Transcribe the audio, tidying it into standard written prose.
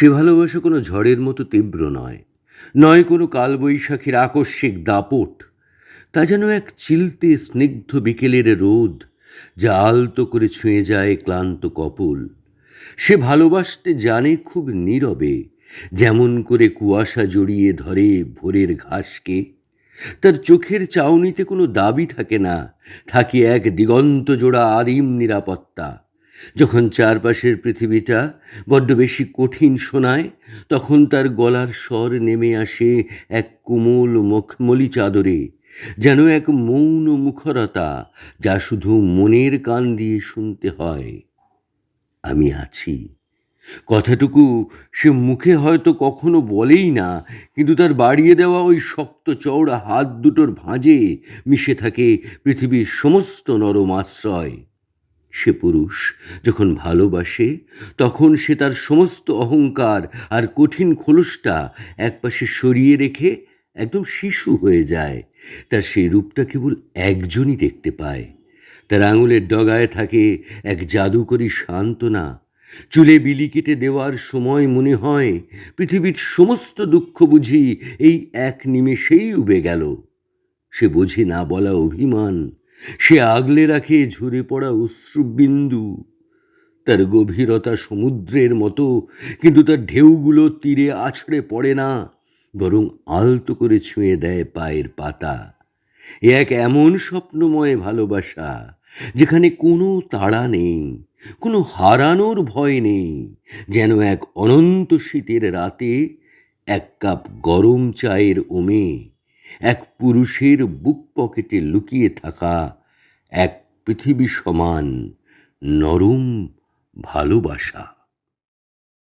সে ভালোবাসা কোনো ঝড়ের মতো তীব্র নয়, নয় কোনো কালবৈশাখীর আকস্মিক দাপট। তা যেন এক চিলতে স্নিগ্ধ বিকেলের রোদ, যা আলতো করে ছুঁয়ে যায় ক্লান্ত কপোল। সে ভালোবাসতে জানে খুব নীরবে, যেমন করে কুয়াশা জড়িয়ে ধরে ভোরের ঘাসকে। তার চোখের চাউনিতে কোনো দাবি থাকে না, থাকে এক দিগন্ত জোড়া আদিম নিরাপত্তা। যখন চারপাশের পৃথিবীটা বড্ড বেশি কঠিন শোনায়, তখন তার গলার স্বর নেমে আসে এক কোমল মখমলি চাদরে, যেন এক মৌন মুখরতা, যা শুধু মনের কান দিয়ে শুনতে হয়। আমি আছি কথাটুকু সে মুখে হয়তো কখনো বলেই না, কিন্তু তার বাড়িয়ে দেওয়া ওই শক্ত চওড়া হাত দুটোর ভাঁজে মিশে থাকে পৃথিবীর সমস্ত নরম আশ্রয়। সে পুরুষ যখন ভালোবাসে, তখন সে তার সমস্ত অহংকার আর কঠিন খোলসটা একপাশে সরিয়ে রেখে একদম শিশু হয়ে যায়। তার সেই রূপটা কেবল একজনই দেখতে পায়। তার আঙুলের ডগায় থাকে এক জাদুকরী সান্ত্বনা। চুলে বিলি কেটে দেওয়ার সময় মনে হয় পৃথিবীর সমস্ত দুঃখ বুঝি এই এক নিমেষেই উবে গেল। সে বোঝে না বলা অভিমান, সে আগলে রাখে ঝরে পড়া অশ্রুবিন্দু। তার গভীরতা সমুদ্রের মতো, কিন্তু তার ঢেউগুলো তীরে আছড়ে পড়ে না, বরং আলতো করে ছুঁয়ে দেয় পায়ের পাতা। এ এক এমন স্বপ্নময় ভালোবাসা, যেখানে কোনো তাড়া নেই, কোনো হারানোর ভয় নেই। যেন এক অনন্ত শীতের রাতে এক কাপ গরম চায়ের ওমে এক পুরুষের বুক পকেটে লুকিয়ে থাকা এক পৃথিবী সমান নরম ভালোবাসা।